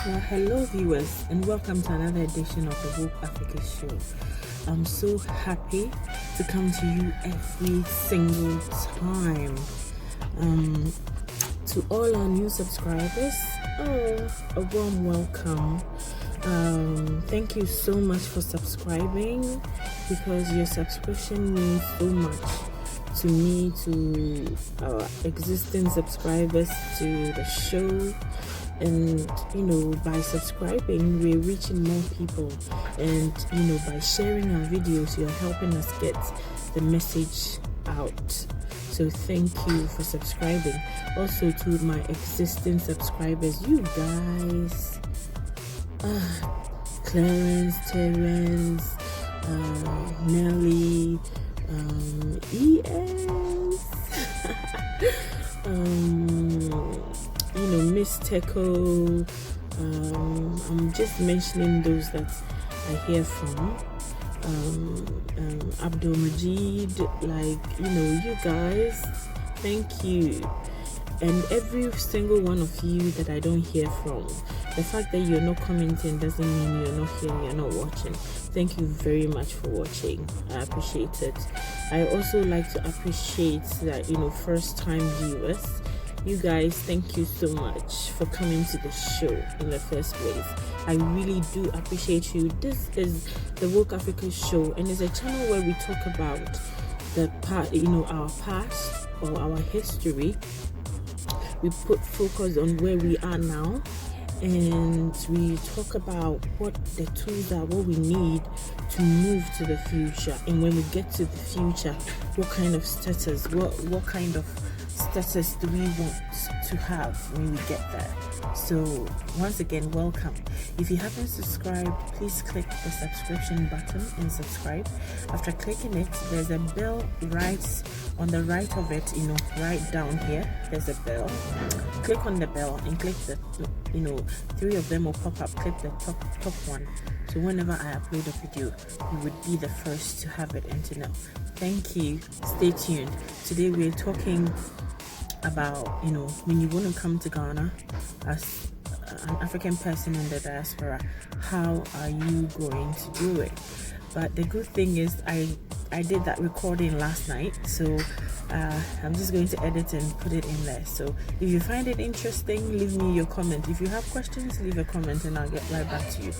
Hello viewers, and welcome to another edition of the Woke Africa Show. I'm so happy to come to you every single time. To all our new subscribers, a warm welcome. Thank you so much for subscribing, because your subscription means so much to me, to our existing subscribers, to the show. And by subscribing, we're reaching more people, and by sharing our videos, you're helping us get the message out. So thank you for subscribing. Also to my existing subscribers, you guys, Clarence, Terrence, Nelly, ES, Miss Teco. I'm just mentioning those that I hear from. Abdul Majid, you guys, thank you. And every single one of you that I don't hear from, the fact that you're not commenting doesn't mean you're not here, you're not watching. Thank you very much for watching. I appreciate it. I also like to appreciate that, first time viewers. You guys, thank you so much for coming to the show in the first place. I really do appreciate you. This is the Woke Africa Show, and it's a channel where we talk about our past or our history. We put focus on where we are now, and we talk about what the tools are, what we need to move to the future. And when we get to the future, what kind of status, what kind of status do we want to have when we get there? So once again, welcome. If you haven't subscribed, please click the subscription button and subscribe. After clicking it, there's a bell right on the right of it, right down here. There's a bell. Click on the bell and click the three of them will pop up. Click the top one, so whenever I upload a video, you would be the first to have it and to know. Thank you. Stay tuned. Today we're talking about when you want to come to Ghana as an African person in the diaspora, how are you going to do it? But the good thing is I did that recording last night, so I'm just going to edit and put it in there. So if you find it interesting, leave me your comment. If you have questions, leave a comment and I'll get right back to you.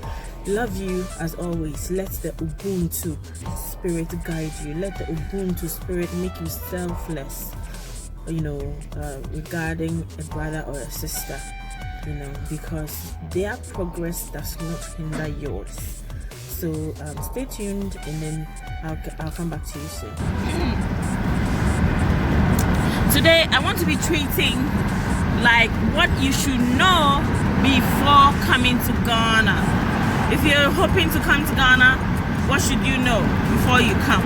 Love you as always. Let the Ubuntu spirit guide you. Let the Ubuntu spirit make you selfless, regarding a brother or a sister, because their progress does not hinder yours. So stay tuned, and then I'll come back to you soon. Today I want to be treating like what you should know before coming to Ghana. If you're hoping to come to Ghana, what should you know before you come?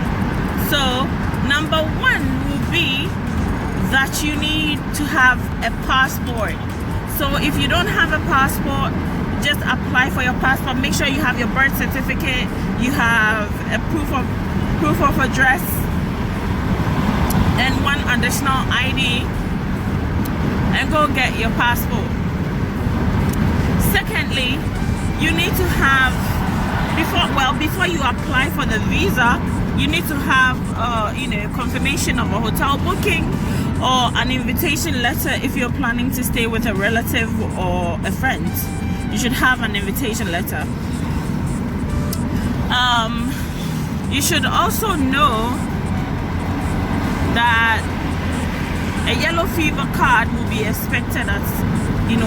So number one will be that you need to have a passport. So if you don't have a passport, just apply for your passport. Make sure you have your birth certificate, you have a proof of address, and one additional ID, and go get your passport. Secondly, you need to have, before you apply for the visa, you need to have confirmation of a hotel booking or an invitation letter. If you're planning to stay with a relative or a friend, you should have an invitation letter. You should also know that a yellow fever card will be expected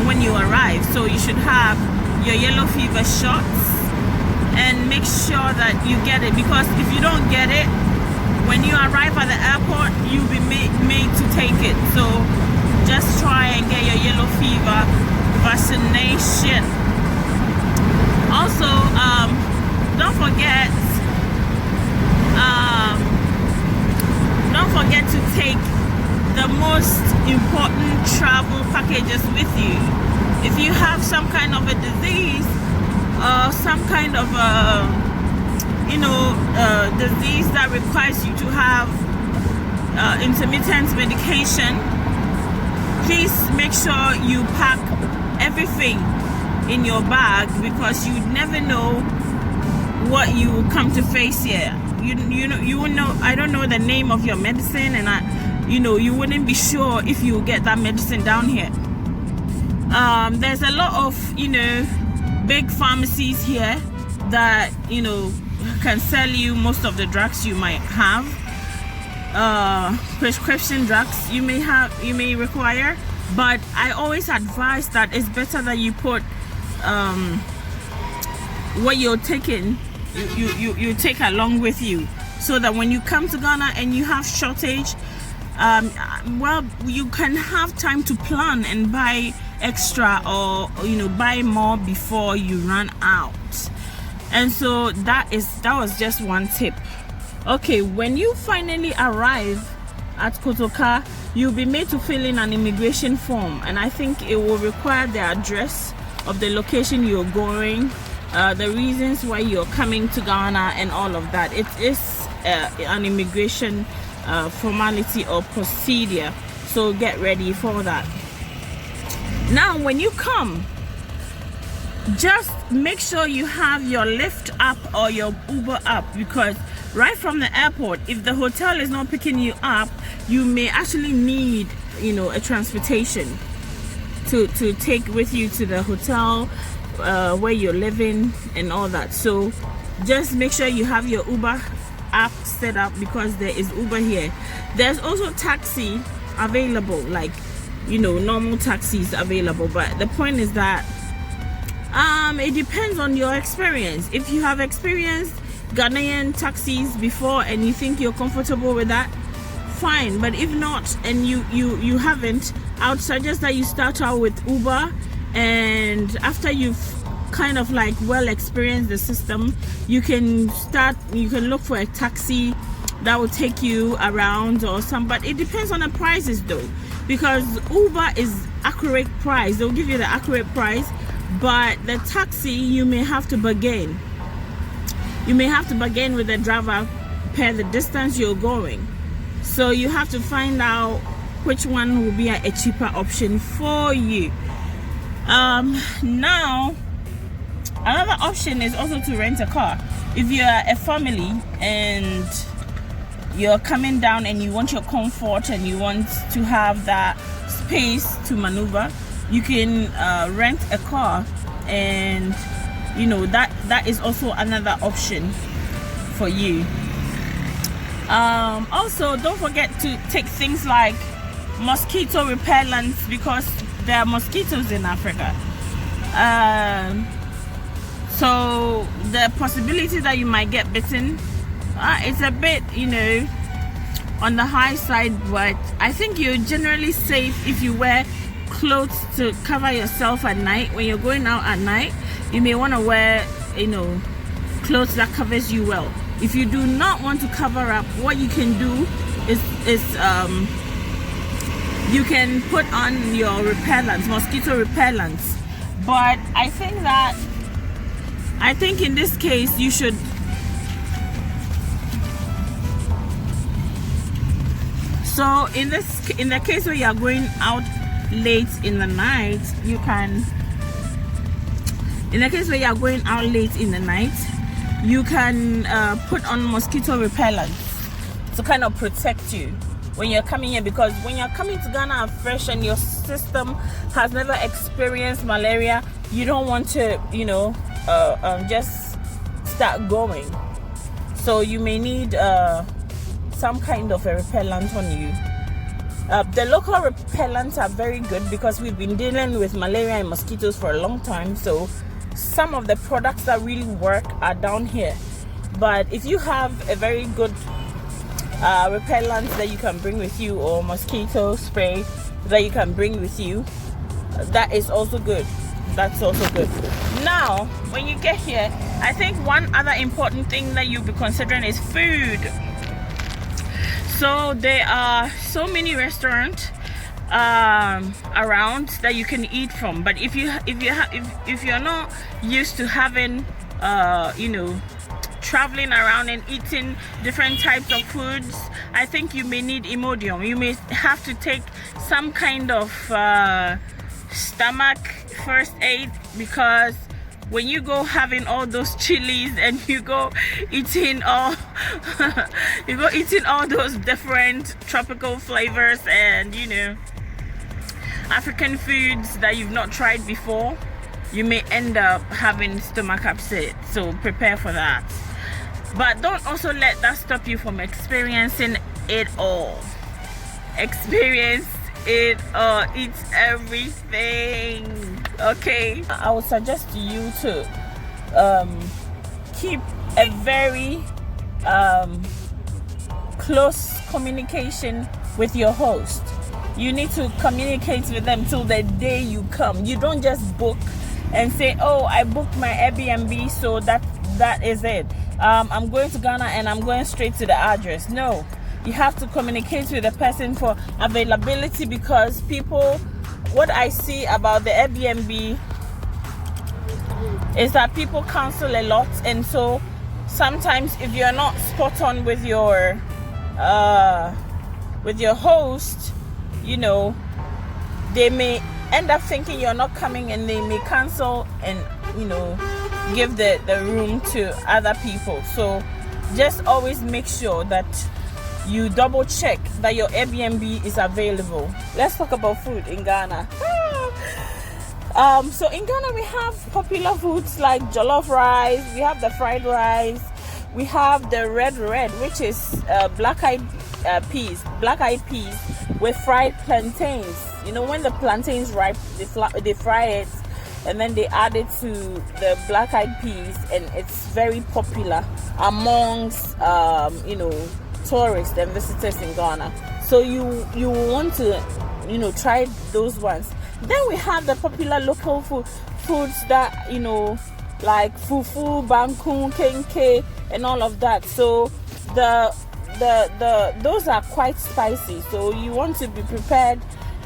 when you arrive. So you should have your yellow fever shots and make sure that you get it, because if you don't get it, when you arrive at the airport, you'll be made to take it. So just try and get your yellow fever vaccination. Also, don't forget to take the most important travel packages with you. If you have some kind of a disease, some kind of disease that requires you to have intermittent medication, please make sure you pack everything in your bag, because you never know what you will come to face here. You wouldn't know. I don't know the name of your medicine, and you wouldn't be sure if you get that medicine down here. There's a lot of big pharmacies here that can sell you most of the drugs you might have. Prescription drugs you may require, but I always advise that it's better that you put what you're taking you take along with you, so that when you come to Ghana and you have shortage, you can have time to plan and buy extra, or buy more before you run out. And so that was just one tip. Okay, when you finally arrive at Kotoka, you'll be made to fill in an immigration form, and I think it will require the address of the location you're going, the reasons why you're coming to Ghana, and all of that. It is an immigration formality or procedure, so get ready for that. Now when you come, just make sure you have your Lyft app or your Uber app, because right from the airport, if the hotel is not picking you up, you may actually need a transportation to take with you to the hotel where you're living and all that. So just make sure you have your Uber app set up, because there is Uber here. There's also taxi available, like normal taxis available, but the point is that it depends on your experience. If you have experienced Ghanaian taxis before and you think you're comfortable with that, fine. But if not, and you haven't, I would suggest that you start out with Uber, and after you've kind of experienced the system, you can look for a taxi that will take you around or but it depends on the prices though, because Uber is accurate price. They'll give you the accurate price, but the taxi you may have to bargain. You may have to bargain with the driver per the distance you're going. So you have to find out which one will be a cheaper option for you. Now, another option is also to rent a car. If you're a family and you're coming down and you want your comfort and you want to have that space to maneuver, you can rent a car, and that is also another option for you. Also, don't forget to take things like mosquito repellents, because there are mosquitoes in Africa. So the possibility that you might get bitten, it's a bit on the high side, but I think you're generally safe if you wear clothes to cover yourself at night. When you're going out at night, you may want to wear clothes that covers you well. If you do not want to cover up, what you can do is you can put on your repellents, mosquito repellents. But I think in this case you should in the case where you are going out late in the night, you can put on mosquito repellents to kind of protect you when you're coming here, because when you're coming to Ghana fresh and your system has never experienced malaria, you don't want to just start going. So you may need some kind of a repellent on you. The local repellents are very good because we've been dealing with malaria and mosquitoes for a long time, so some of the products that really work are down here. But if you have a very good repellent that you can bring with you, or mosquito spray that you can bring with you, that is also good. That's also good. Now, when you get here, I think one other important thing that you'll be considering is food. So there are so many restaurants around that you can eat from, but if you're not used to having traveling around and eating different types of foods, I think you may need Imodium. You may have to take some kind of stomach first aid, because when you go having all those chilies and you go eating all those different tropical flavors and African foods that you've not tried before, you may end up having stomach upset. So prepare for that. But don't also let that stop you from experiencing it all. Experience it all. Eat everything. Okay? I would suggest to you to keep a very close communication with your host. You need to communicate with them till the day you come. You don't just book and say, oh, I booked my Airbnb, so that is it. I'm going to Ghana and I'm going straight to the address. No, you have to communicate with the person for availability, because what I see about the Airbnb is that people cancel a lot, and so sometimes if you're not spot on with your host, they may end up thinking you're not coming, and they may cancel and give the room to other people. So just always make sure that you double check that your Airbnb is available. Let's talk about food in Ghana. So in Ghana we have popular foods like jollof rice, we have the fried rice, we have the red, which is black-eyed peas with fried plantains. When the plantains ripe, they fry it and then they add it to the black-eyed peas, and it's very popular amongst tourists and visitors in Ghana. So you want to try those ones. Then we have the popular local foods that like fufu, banku, kenke, and all of that. So those are quite spicy, so you want to be prepared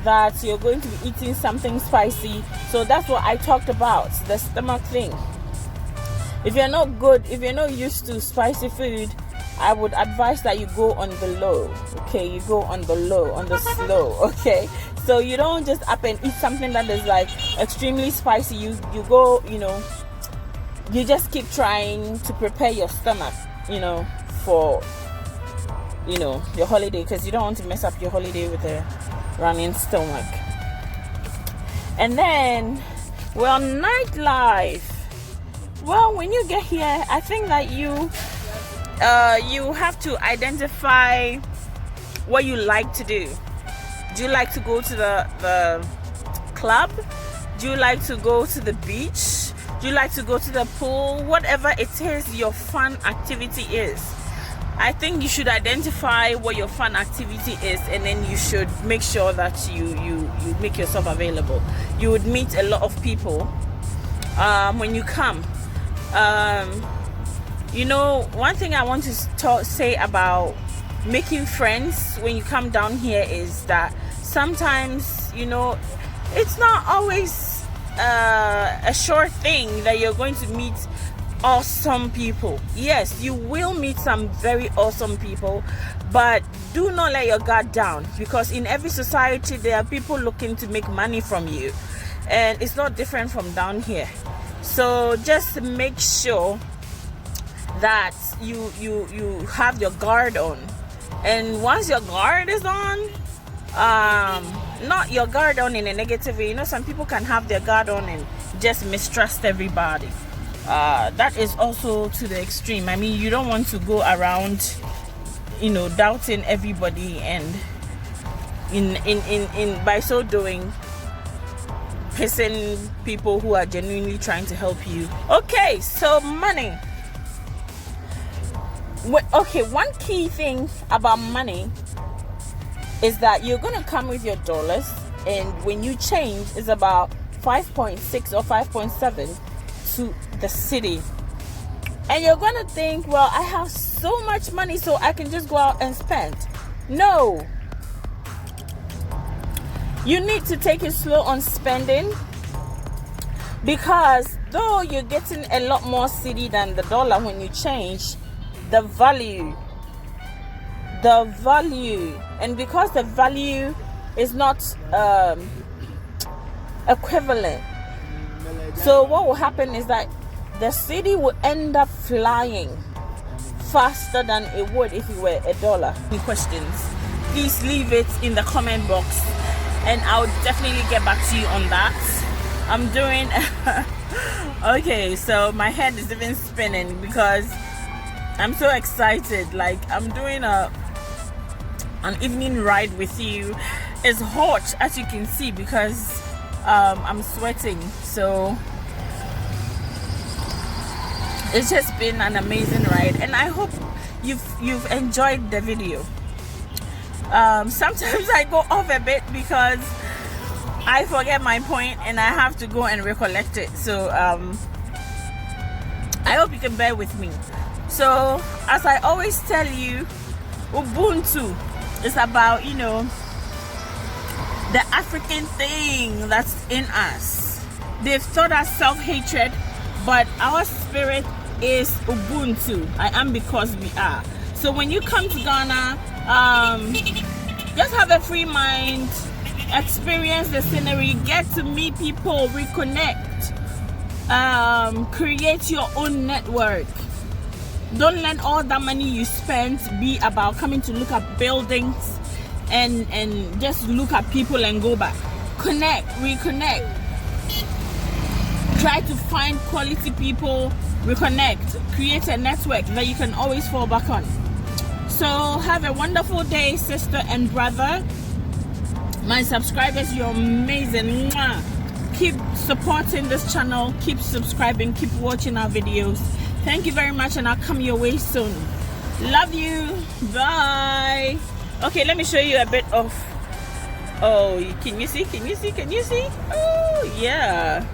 that you're going to be eating something spicy. So that's what I talked about, the stomach thing. If you're not used to spicy food, I would advise that you go on the low. Okay, you go on the low, on the slow. Okay, so you don't just up and eat something that is like extremely spicy. You go, you just keep trying to prepare your stomach, for your holiday, because you don't want to mess up your holiday with a running stomach. And then, nightlife. Well, when you get here, I think that you have to identify what you like to do. Do you like to go to the club? Do you like to go to the beach? Do you like to go to the pool? Whatever it is your fun activity is, I think you should identify what your fun activity is, and then you should make sure that you make yourself available. You would meet a lot of people when you come. One thing I want to say about making friends when you come down here is that sometimes it's not always a sure thing that you're going to meet awesome people. Yes, you will meet some very awesome people, but do not let your guard down, because in every society there are people looking to make money from you, and it's not different from down here. So just make sure that you have your guard on, and once your guard is on, not your guard on in a negative way. Some people can have their guard on and just mistrust everybody. That is also to the extreme. I mean, you don't want to go around doubting everybody, and in by so doing pissing people who are genuinely trying to help you. Okay, so money. Okay, one key thing about money is that you're going to come with your dollars, and when you change, it's about 5.6 or 5.7 to the city. And you're going to think, well, I have so much money, so I can just go out and spend. No. You need to take it slow on spending, because though you're getting a lot more cedi than the dollar when you change, the value, and because the value is not equivalent, So what will happen is that the cedi will end up flying faster than it would if it were $1. Any questions, please leave it in the comment box and I'll definitely get back to you on that. I'm doing okay, so my head is even spinning because I'm so excited. Like, I'm doing an evening ride with you. It's hot, as you can see, because I'm sweating. So it's just been an amazing ride, and I hope you've enjoyed the video. Sometimes I go off a bit because I forget my point and I have to go and recollect it. So I hope you can bear with me. So as I always tell you, Ubuntu is about, you know, the African thing that's in us. They've taught us self-hatred, but our spirit is Ubuntu. I am because we are. So when you come to Ghana, just have a free mind, experience the scenery, get to meet people, reconnect, create your own network. Don't let all that money you spend be about coming to look at buildings and just look at people and go back. Connect, reconnect. Try to find quality people, reconnect, create a network that you can always fall back on. So have a wonderful day, sister and brother. My subscribers, you're amazing. Mwah. Keep supporting this channel, keep subscribing, keep watching our videos. Thank you very much, and I'll come your way soon. Love you. Bye. Okay, let me show you a bit of, oh, can you see? Oh yeah.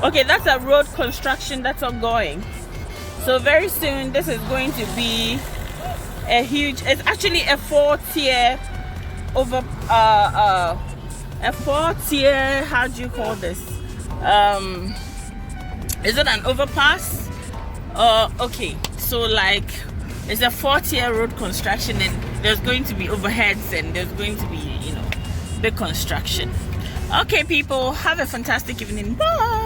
Okay, that's a road construction that's ongoing. So very soon this is going to be a huge, it's actually a 4-tier over a 4-tier, how do you call this, is it an overpass? Okay, so like it's a 4-tier road construction, and there's going to be overheads, and there's going to be, you know, big construction. Okay people, have a fantastic evening. Bye.